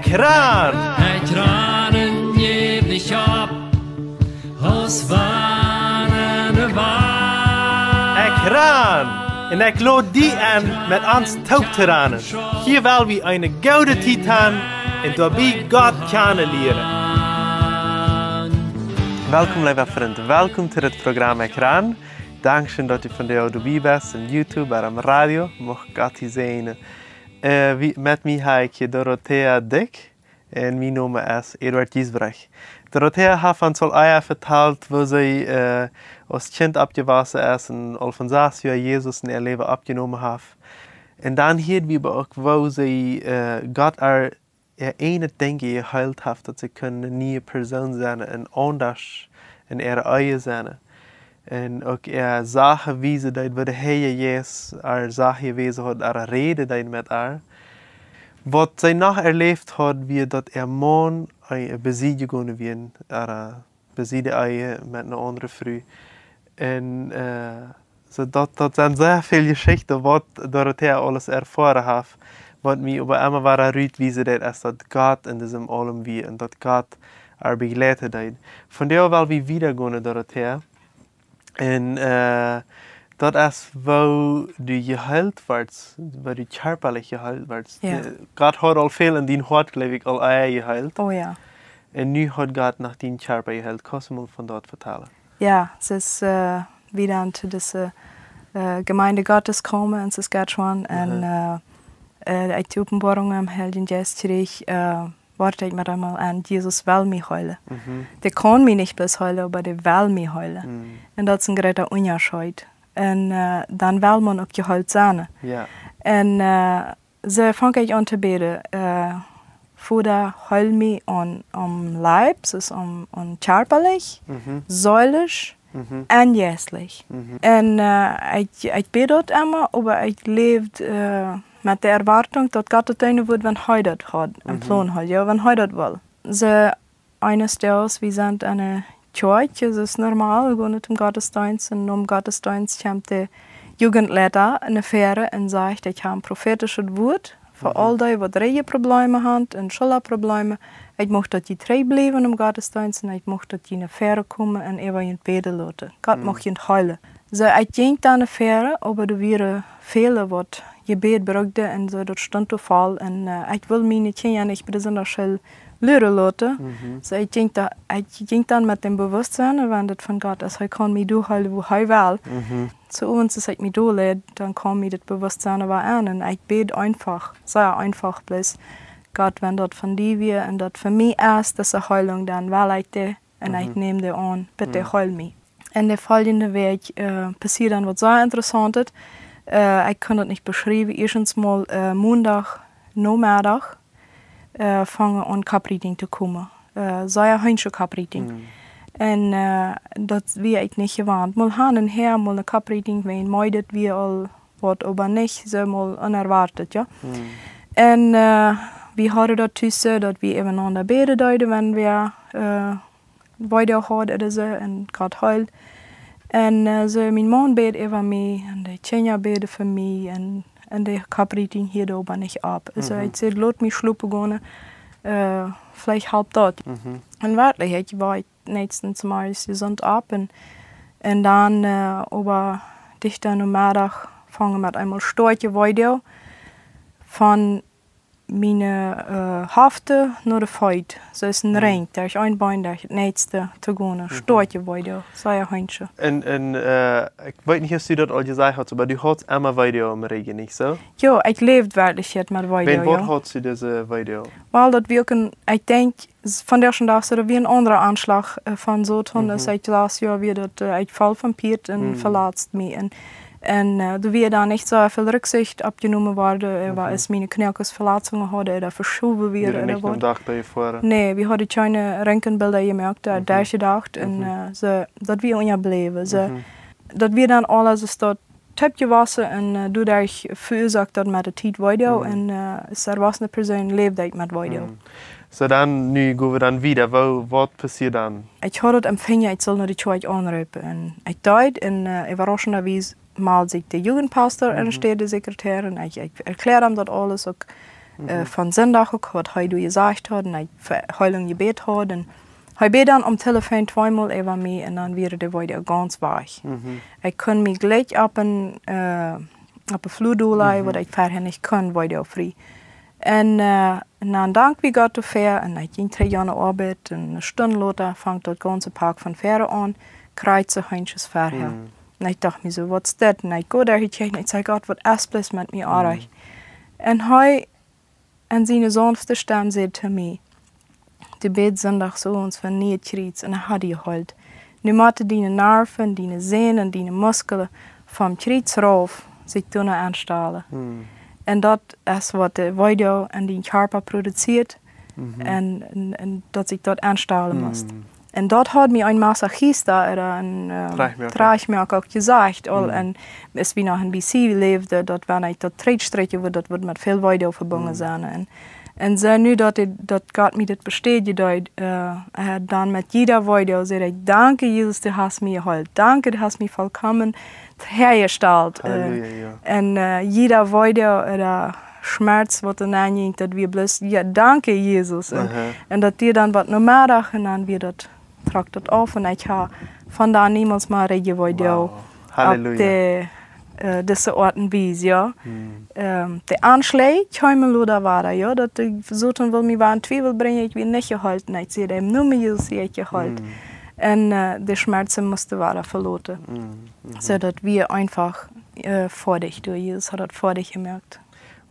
Ekran! Ekranen geef dich op, als wanneer waar. Ekran! En ik lood die aan met ons touwteranen. Hier wil we een gouden titan en daarbij God kennen leren. Welkom lieve vrienden, welkom to het programma Ekran. Dankzij dat u vandaag erbij bent op YouTube en op radio. Mocht God je zijn. Met mij heb ik Dorothea Dick en mijn naam is Eduard Giesbrecht. Dorothea heeft ons al eigen verteld hoe zij als kind opgewassen is en al van 6 jaar Jezus in haar leven opgenomen heeft. En dan hebben we ook hoe zij God er ene ding geheeld heeft dat ze een nieuwe persoon zijn en anders in haar eigen zijn. En ook zaken wijzen dat we de Heer Jezus zaken wezen had, reden dat met haar. Wat zij nog erleefd had, wie dat man een beziedige kon werden, beziedige met een andere vrouw. En dat zijn zeer veel geschichten wat Dorothea alles ervaren heeft. Wat mij over immer waar uitwijzen dat is dat God in diesem allem wie en dat God haar begleitet dat. Vandaar wel we wieder gaan, Dorothea. En dat is waar du geheild wordt, waar du körperlich geheild wordt. Ja. God had al veel in die hart, geloof ik, al geheild. Oh ja. En nu hat God nach die Körper geheilt. Kannst du mal von dort vertellen? Ja, es ist wieder zu dieser Gemeinde Gottes gekommen in Saskatchewan. Und die Openbarung am Heiligen Geist terug, warte ich mir einmal an, Jesus will mich heilen. Der kann mich nicht bloß heilen, aber der will mich heilen. Und das ist ein großer Unterschied. Und dann will man auch geheilt sein. Ja. Und so fange ich an zu beten. Vader, heil mich am Leib, dus am körperlich, säulich en geestlich. En ik bid dat immer, aber ich lebe mit der Erwartung, dass Gott das tun wird, wenn er das hat, einen Plan hat, ja, wenn er das will. So, eines Tages, wir sind eine Kirche, das ist normal, wir gehen nicht im Gottesdienst, und im Gottesdienst kommt der Jugendleiter in der Fähre und sagt, ich habe ein prophetisches Wort. Voor al die wat Problemen hebben en schuldenproblemen. Ik mocht dat je trouw blijven om Gottesdienst en ik mocht dat je naar verre komen en even je beden laten. God mocht je huilen. So, ik ging dan naar verre, maar er waren vele wat gebed brugde en zo, dat stond te val. En ik wil mijn kinderen niet bijzonder schil leren laten. So, ik ging dan met dem Bewusstsein, wenn das von Gott ist, hij kan mij doorhuilen wo hij wil. Zu uns, als ich mich durchleid, dann kam mir das Bewusstsein aber an. Und ich bete einfach, sehr einfach bloß, Gott, wenn das von dir wird und das für mich ist, das ist eine Heilung, dann will ich das und ich nehme das an, bitte heil mich. In der folgenden Weg passiert dann was sehr Interessantes. Ich kann das nicht beschreiben. Erstens mal Montag, Nachmittag, fangen an Kapriting zu kommen. Sehr Hühnchen Kapriting. En dat wie ik niet gewend. Mal han en her, mal een kapriting ween, maar dat wie al wat, aber nicht so mal unerwartet, ja. En we hadden dat tussen, dat we eveneinander beden deuten, wenn wir beide hadden oder so, en Gott heilt. En so, mijn man beet over mij, en de Tjenja beden voor mij, en de kapriting hier oben nicht ab. Also, ich zei, laat mich schlupen gaan, vielleicht halb dort. En werkelijk, war ich nächstens mal gesund ab und dann über dichter Nachmittag fangen wir mit einmal starke Video von meine Hafte naar de Feit. So ist ein Ring, der ich einbein, der nächste zu gehen. Starke Video, sehr Hühnchen. Und ich weiß nicht, ob du das all gesagt hast, aber du hast immer Video im Regen, nicht so? Ja, ich lebe wirklich jetzt mit Video. Wen Wort hast du diese Video? Weil das wirklich, ich denke, von der schon da so wie ein anderer Anschlag von so tun, dass ich das Jahr wieder ich Fall von Piet und verletzt mich. Und da wir da nicht so viel Rücksicht abgenommen worden, weil es meine Knirkesverletzungen hatte oder verschoben werden. Nicht am Tag davor? Nee, wir hatten keine Röntgenbilder gemerkt, da habe ich gedacht, und so, dass wir unterblieben. So, dass wir dann alles ist dort Typ gewassen und du da ich verursacht dat met de tijd Video und er was eine Person lebt mit Video. So dann, nu gaan we dan wieder. Was passiert dann? Ich hatte das Empfänger, ich soll nur die Zeit anrufen. Und ich deed und überraschenderweise mal sich der Jugendpastor und der Sekretär und ich erkläre ihm das alles. Auch Van zondag ook, wat hij gezegd had. En hij heulung gebed had. En hij beet dan om telefoon 2 maal even mee. En dan weer de weer ganz weg. Ik kon me gleich op een vloerdoel leggen, wat ik verder niet kon, weer vrij. En dan dank wie Gott te ver. En ik ging 3 jaar naar arbeid. En een stunde later vangt dat ganze park van verre aan. Krijgt ze handjes verder. En ik dacht me zo, wat is dat? En ik ga daar gekeken en ik zei, God, wat is het met me aardig? En hij, en zijn sanfte stem, zei te mij, de bed zondag zo ons van niet kriets en hij had die gehoord. Nu moeten die nerven, die zenuwen, die muskelen van kriets rauf zich toen aanstellen. En dat is wat de video en die körper produceert en dat ik dat aanstellen moest. En dat had mir ein Massagist da, een Tragmerk ook gezegd. En als we nog in BC leefden, dat wanneer ik dat treedstreetje wordt, dat wordt met veel video verbonden zijn. En zo nu dat God me dit bestätigt, dan met jeder video zei ik, danke Jesus, du hast mir geholfen, danke, du hast mich vollkommen hergestellt. En jeder video, Schmerz wat er aangingt, dat we bloß, ja, danke Jesus. En dat die dan wat normaal en dan weer dat trakt dat af en ik ga vandaan niemals maar reden video op deze orten wijs, ja. De aanslag, Heimeloda waren, ja, dat ik versuchten wil me waar in twijfel brengen, ik weer niet geholpen. Ik zei hem, noem me Jesus, ik geholpen. En de Schmerzen moesten waren verloten. Zodat wir einfach vordig durch Jesus hat das vordig gemerkt.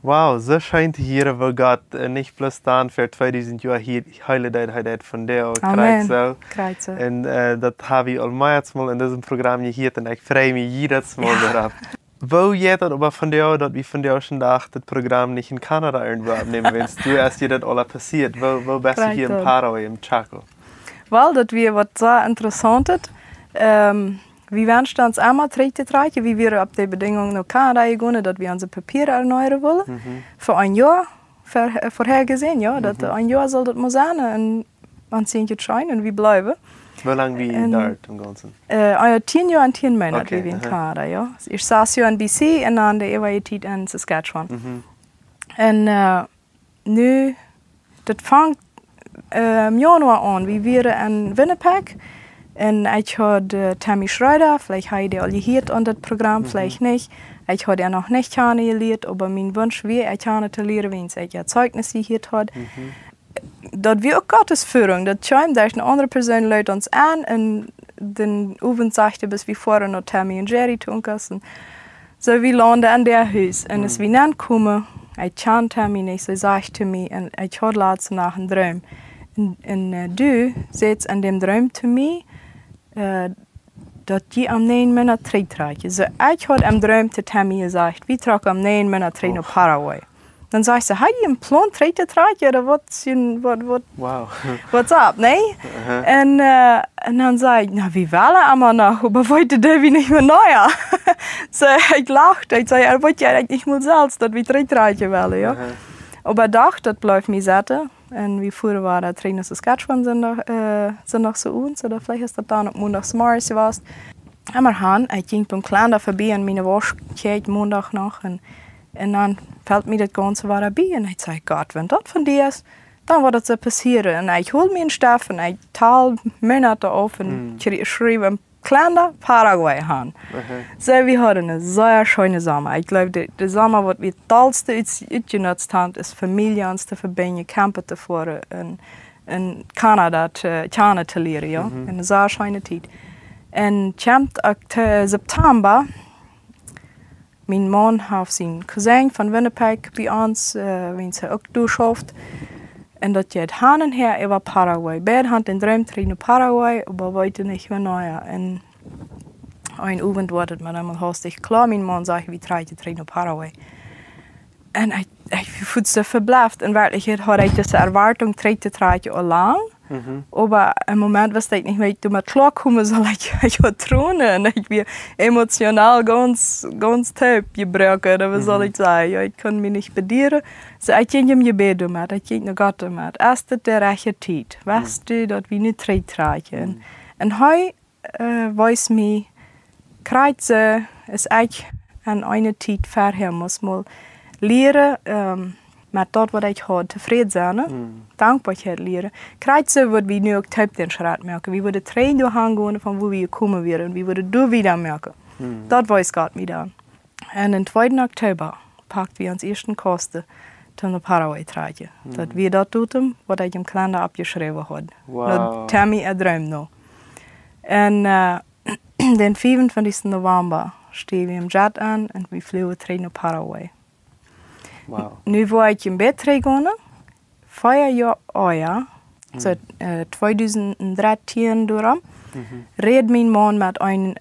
Wow, so scheint hier, wo Gott nicht bloß dann für 2000 Jahre hier heile hat von der Amen. Kreuz. Und das habe ich allmals mal in diesem Programm gehört und ich freue mich jedes Mal darauf. Wo geht das aber von dir, dass wir von dir schon gedacht, das Programm nicht in Kanada irgendwo abnehmen, wenn du erst dir das alles passiert? Wo bist du hier in Paraguay, im Chaco? Weil das wir was sehr interessant ist. Wir werden uns einmal treiten, wie wir auf die Bedingungen nach Kanada gehen, dass wir unsere Papiere erneuern wollen. Für ein Jahr vorhergesehen, ja. Dat ein Jahr soll das mal sein und man sieht jetzt scheinen und wir bleiben. Wie lange wie dort im Ganzen? 10 Jahre und 10 Monate wie wir in Kanada, ja. Ich 6 Jahre in BC und dann die ewige Zeit in Saskatchewan. Und nu, das fängt im Januar an, wie wir in Winnipeg. En ik had Tammy Schreider, vielleicht hat er al gehört an das Programm, vielleicht nicht. Ich habe noch nicht gelernt, aber mein Wunsch wäre, ich zu lernen, wenn ich ja Zeugnisse gehört habe. Das wäre auch Gottes Führung. Das scheint, dass eine andere Person lädt uns an und den Abend sagte, bis wir vorher noch Tammy und Jerry tun können. So, wir landen an der Haus. Und als wir dann kommen, ich kann Tammy nicht, so sagte mir, und ich hatte laatst nach einem Traum. Und du sitzt an dem Traum zu mir, dat je am 9 Monat treedt. So, ich hatte am Traum zu Tammy gesagt, wir tragen am 9 Monat treed naar Paraguay. Dan zei ze, heb je een plan treed te trekken? Oder what's up, nee? En dan zei ik, nou, wie willen allemaal nog? Maar heute dürfen wir nicht mehr neu. So, ich lachte, ich zei, er wordt ja eigentlich niet zelfs, dat we treed trekken willen, ja. Aber ich dachte, das bleibt mir satt. Und wie früher war der Trainer Saskatchewan sind noch so uns, oder vielleicht ist das dann auf Montags morgens gewesen. Aber ich ging beim Kleiner vorbei und meine Wasch geht Montag noch. Und dann fällt mir das Ganze bei. Und ich sage, Gott, wenn das von dir ist, dann wird das so passieren. Und ich hole mir einen Stoff und ich teile Monate auf und schreibe Kleiner Paraguay han. So, wir hatten eine sehr schöne Sommer. Ich glaube, der Sommer, was wir tollste uitgenutzt haben, ist Familie uns zu verbinden, campen zu fahren in Kanada zu lernen, ja. Eine sehr schöne Zeit. Und September, mein Mann hat seinen Cousin von Winnipeg bei uns, wenn sie auch durchschafft. En dat je het heen en her over Paraguay. Beide hadden den Traum naar Paraguay, aber wollten nicht mehr neu. En een Abend wordt het me dan hastig klar. Mijn man zei, wie treedt je naar Paraguay? En ik voelde zo verblijft. En werkelijk had ik deze erwartung, treedt te treedt al lang. Aber im Moment was ich nicht mehr, ich mit klarkommen soll, ich tronen. En ich bin emotional ganz taub gebrochen, oder was soll ich sagen? Ja, ich kann mich nicht bedienen. So, ich ging im Gebet damit, ich ging nach Gott damit. Erst der rechte Zeit, weißt du, dass wir nicht tragen. Und heute weiß mich, Kreuze ist eigentlich an einer Zeit vorher, muss mal lernen, met dat wat ik had, tevreden zijn, dankbaarheid leren. Krijgt ze wat we nu ook typ den schritt merken. We worden trainen doorgaan van waar we komen weer en we worden door wieder merken. Dat weiß Gott mir dan. En in 2. oktober pakt we ons eerste kosten toen naar Paraguay tragen. Dat we dat doen, wat ik im kalender abgeschreven had. Wow. Tammy droom nog. En den 25. november stehen we im Jet aan en we vliegen terug naar Paraguay. Wow. Nu waar ik in bed gegaan, 4 jaar ouder, so 2013 door, reed mijn man met een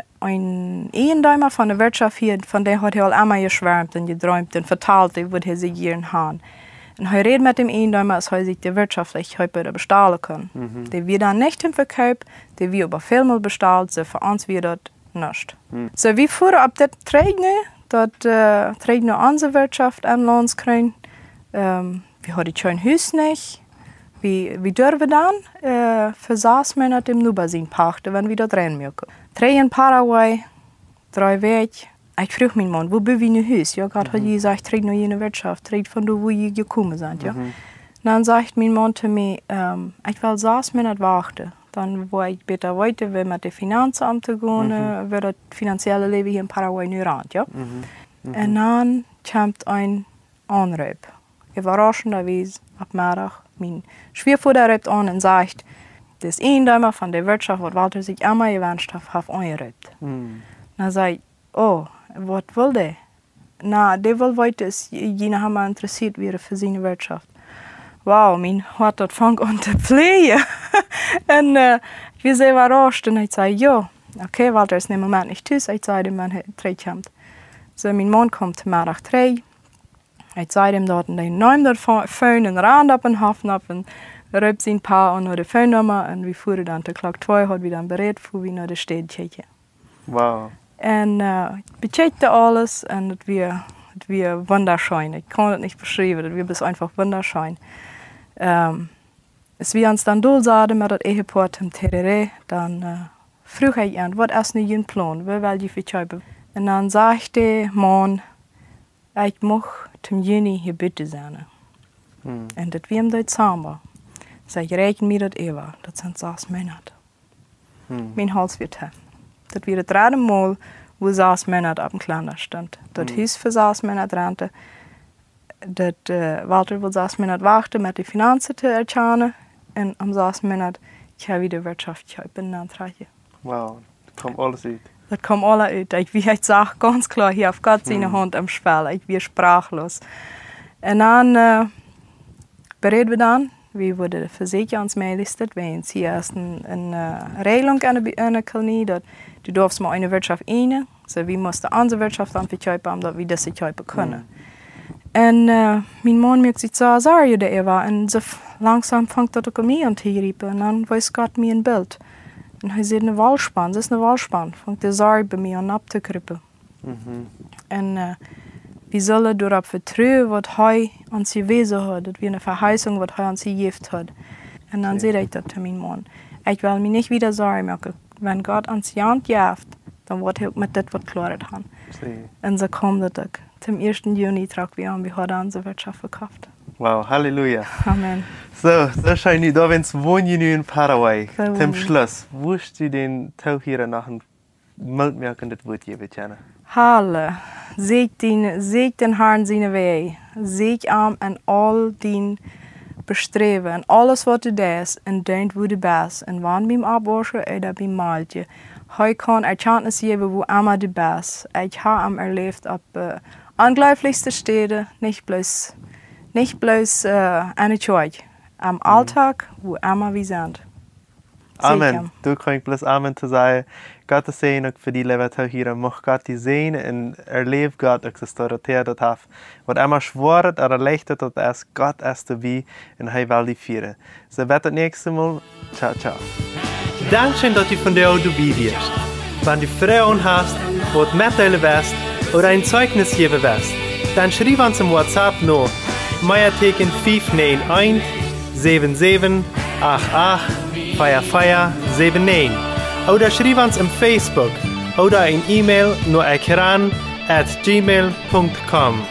Ehendeimer van de Wirtschaft hier, van der hat hij al einmal geschwärmt und geträumt und vertalt, wat hij sich hier haben. Und hij reed met dem Ehendeimer, als hij sich die wirtschaftlich heute bestahlen kann. Die wir dann nicht im Verkauf, die wir aber vielmal bestahlt, so für uns wir das nicht. So wir fuhren ab das Trägner, dat trägt onze Wirtschaft an uns kriegen. Wir haben schon Haus nicht. Wir dürfen dann für 6 Monate im Nubasin pachten, wenn wir dort rein mögen. 3 in Paraguay, 3 weg. Ich frage meinen Mann, wo bin ich in Haus? Ja, gerade hat gesagt, trägt noch eine Wirtschaft, trägt von da, wo ihr gekommen seid. Ja. Dann sagt mein Mann zu mir, ich will 6 Monate warten. Dann, wo ich bitte weiter will mit dem Finanzamt gehen, wird das finanzielle Leben hier in Paraguay nicht ran, ja. Und dann kommt ein Anruf. Überraschenderweise, ab Mittag, mein Schwiegervater ruft an und sagt, das Ehendeimer von der Wirtschaft, was Walter sich einmal gewünscht hat, angerufen. Dann sage ich, oh, was will der? Na, der will weiter, dass jener haben interessiert wäre für seine Wirtschaft. Wow, mein Hart hat fängt an zu pflegen. Und ich war sehr überrascht und ich sage, ja, okay, Walter ist im Moment nicht tüß, ich sage ihm, wenn er 3 kommt. So, mein Mann kommt Mittag 3. Ich sage ihm dort, und er nimmt dort Phone und rennt ab und Hafen ab und ruft sein Paar an die Phone-Nummer und wir fuhren dann zur Klock 2, hat wir dann berät, wo wir nach der Stadt checken. Wow. Und wir checkten alles und es war wunderschön. Ich kann es nicht beschreiben, es war bis einfach wunderschön. Als wir uns dann durchsahen mit dem Ehepaar im Terere, dann frug ich ihn, was ist nun Ihr Plan, wo will ich verkaufen? Und dann sagte der Mann, ich möchte zum Juni hier bitte sein. Und das wir im Dezember. So, ich rechne mir das über, das sind 6 Monate. Mein Hals wird haben. Das wird das 3. Mal, wo 6 Monate auf dem Kalender stand. Das hieß für 6 Monate Rente. Dat Walter wil 6 Monate wachten met de financiën te erkennen. En om 6 Monate kan we de Wirtschaft benantrekken. Wow, dat komt alles uit. Dat komt alles uit. Ik wie het zag, ganz klar, hier auf Gott seine Hand am Spiel. Ich bin sprachlos. En dan bereden we dan. We worden verzekerd ons meelistet. We hebben hier erst eine Regelung an der Kolonie, dat du darfst mal eine Wirtschaft eine. So, wir mussten unsere Wirtschaft dann verkaufen, damit wir das verkaufen können. En mijn man merkt zich zo sorry dat er was. En zo langsam fängt dat ook mij aan te riepen. En dan wees Gott mij een beeld. En hij zegt, een walspan, dat is een walspan. Fängt de sorry bij mij aan op te krippen. En we zullen daarop vertrouwen wat hij ons gewezen had. Dat we een verheißung wat hij ons gegeven had. En dan zei ik dat te mijn man. Ik wil me niet wieder sorry maken. Wenn Gott ons je hand geeft, dan wordt hij ook met dit wat klaar gaan. En zo komt het ook. Zum 1. Juni tragen wir an, wir haben unsere Wirtschaft verkauft. Wow, Halleluja. Amen. So schön, da wohnen wir in Paraguay. Zum Schluss, wo hast du den Tag hier nach dem Meldmerken das Wort geben, Jana? Halle, seeg den Herrn seine Wege, seeg am an all den Bestreben, an alles was du das, und deint wo du bist, und wann beim Abwaschen oder beim Maltje. Hij kan erkenntnis geben, wo immer du bist. Ich habe am erlebt auf unglaublichste Städte, nicht bloß eine Zeug. Am Alltag, wo immer wir sind. Amen. Du kannst bloß Amen zu sagen. Gott te zegen voor die leven hier. Mag God die zegen en erleef God ook de storiteer dat heeft. Wat immer schworet oder leichtet dat is, God is erbij en hij wil die vieren. So, bis das nächste Mal. Ciao, ciao. Dankeschön, dass du von der dabei bist. Wenn du Fragen hast, was mitteilen willst oder ein Zeugnis geben willst, dann schreib uns im WhatsApp noch Meierteken 591 77 88 4479 oder schreib uns im Facebook oder ein E-Mail nur ekran@gmail.com.